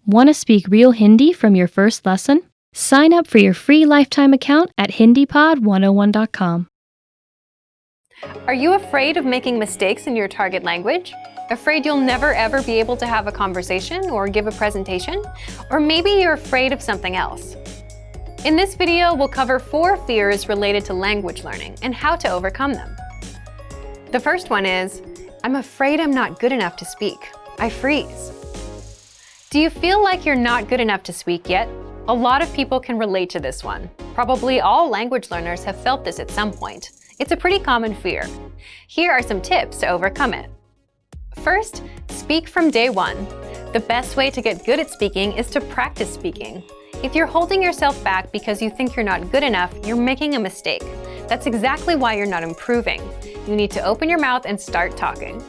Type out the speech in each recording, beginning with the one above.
Want to speak real Hindi from your first lesson? Sign up for your free lifetime account at HindiPod101.com. Are you afraid of making mistakes in your target language? Afraid you'll never ever be able to have a conversation or give a presentation? Or maybe you're afraid of something else. In this video, we'll cover 4 fears related to language learning and how to overcome them. The first one is, I'm afraid I'm not good enough to speak. I freeze. Do you feel like you're not good enough to speak yet? A lot of people can relate to this one. Probably all language learners have felt this at some point. It's a pretty common fear. Here are some tips to overcome it. First, speak from day one. The best way to get good at speaking is to practice speaking. If you're holding yourself back because you think you're not good enough, you're making a mistake. That's exactly why you're not improving. You need to open your mouth and start talking.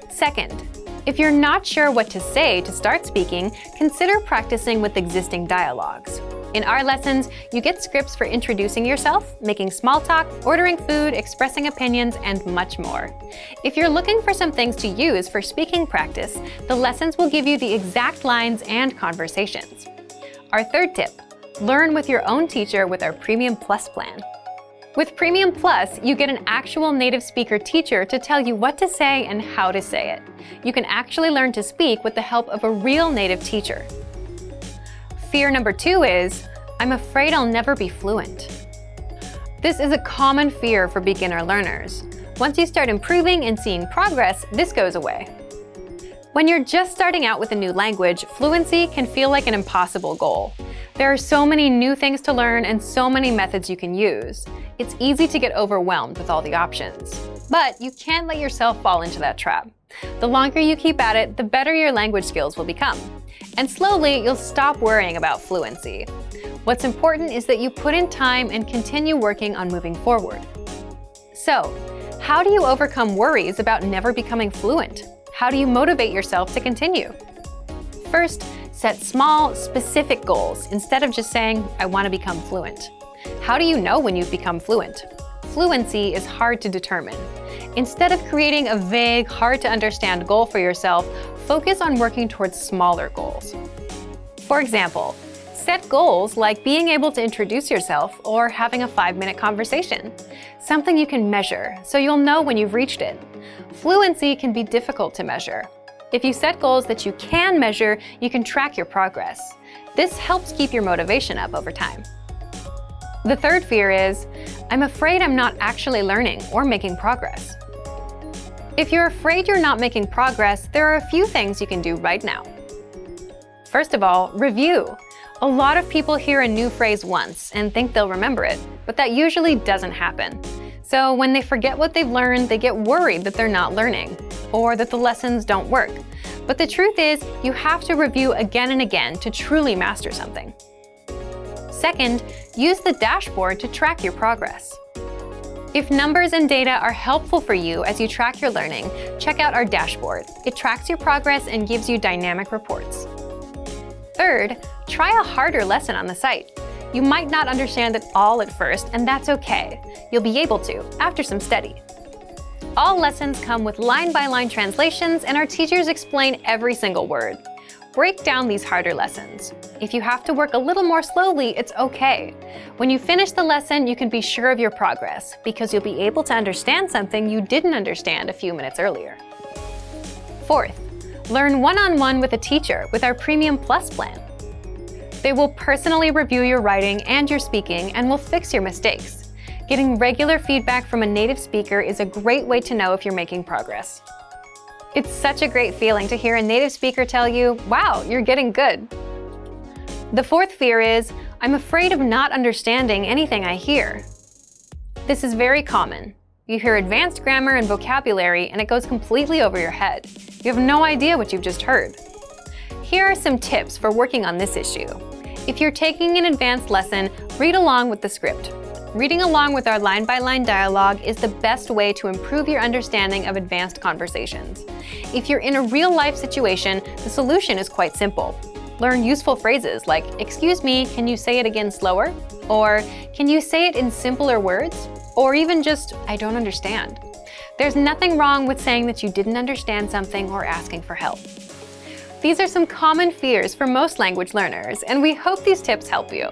Second, if you're not sure what to say to start speaking, consider practicing with existing dialogues. In our lessons, you get scripts for introducing yourself, making small talk, ordering food, expressing opinions, and much more. If you're looking for some things to use for speaking practice, the lessons will give you the exact lines and conversations. Our third tip, learn with your own teacher with our Premium Plus plan. With Premium Plus, you get an actual native speaker teacher to tell you what to say and how to say it. You can actually learn to speak with the help of a real native teacher. Fear number 2 is, I'm afraid I'll never be fluent. This is a common fear for beginner learners. Once you start improving and seeing progress, this goes away. When you're just starting out with a new language, fluency can feel like an impossible goal. There are so many new things to learn and so many methods you can use. It's easy to get overwhelmed with all the options. But you can't let yourself fall into that trap. The longer you keep at it, the better your language skills will become. And slowly, you'll stop worrying about fluency. What's important is that you put in time and continue working on moving forward. So, how do you overcome worries about never becoming fluent? How do you motivate yourself to continue? First, set small, specific goals instead of just saying, I want to become fluent. How do you know when you've become fluent? Fluency is hard to determine. Instead of creating a vague, hard-to-understand goal for yourself, focus on working towards smaller goals. For example, set goals like being able to introduce yourself or having a 5-minute conversation, something you can measure so you'll know when you've reached it. Fluency can be difficult to measure. If you set goals that you can measure, you can track your progress. This helps keep your motivation up over time. The third fear is, I'm afraid I'm not actually learning or making progress. If you're afraid you're not making progress, there are a few things you can do right now. First of all, review. A lot of people hear a new phrase once and think they'll remember it, but that usually doesn't happen. So when they forget what they've learned, they get worried that they're not learning, or that the lessons don't work. But the truth is, you have to review again and again to truly master something. Second, use the dashboard to track your progress. If numbers and data are helpful for you as you track your learning, check out our dashboard. It tracks your progress and gives you dynamic reports. Third, try a harder lesson on the site. You might not understand it all at first, and that's okay. You'll be able to after some study. All lessons come with line-by-line translations, and our teachers explain every single word. Break down these harder lessons. If you have to work a little more slowly, it's okay. When you finish the lesson, you can be sure of your progress because you'll be able to understand something you didn't understand a few minutes earlier. Fourth, learn one-on-one with a teacher with our Premium Plus plan. They will personally review your writing and your speaking and will fix your mistakes. Getting regular feedback from a native speaker is a great way to know if you're making progress. It's such a great feeling to hear a native speaker tell you, wow, you're getting good. The fourth fear is, I'm afraid of not understanding anything I hear. This is very common. You hear advanced grammar and vocabulary and it goes completely over your head. You have no idea what you've just heard. Here are some tips for working on this issue. If you're taking an advanced lesson, read along with the script. Reading along with our line-by-line dialogue is the best way to improve your understanding of advanced conversations. If you're in a real-life situation, the solution is quite simple. Learn useful phrases like, excuse me, can you say it again slower? Or, can you say it in simpler words? Or even just, I don't understand. There's nothing wrong with saying that you didn't understand something or asking for help. These are some common fears for most language learners, and we hope these tips help you.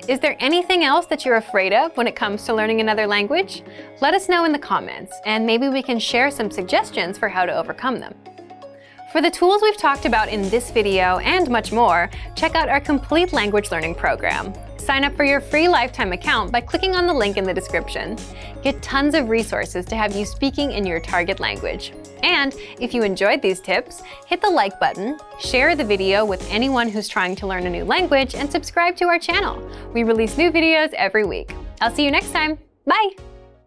Is there anything else that you're afraid of when it comes to learning another language? Let us know in the comments, and maybe we can share some suggestions for how to overcome them. For the tools we've talked about in this video and much more, check out our complete language learning program. Sign up for your free lifetime account by clicking on the link in the description. Get tons of resources to have you speaking in your target language. And if you enjoyed these tips, hit the like button, share the video with anyone who's trying to learn a new language, and subscribe to our channel. We release new videos every week. I'll see you next time. Bye!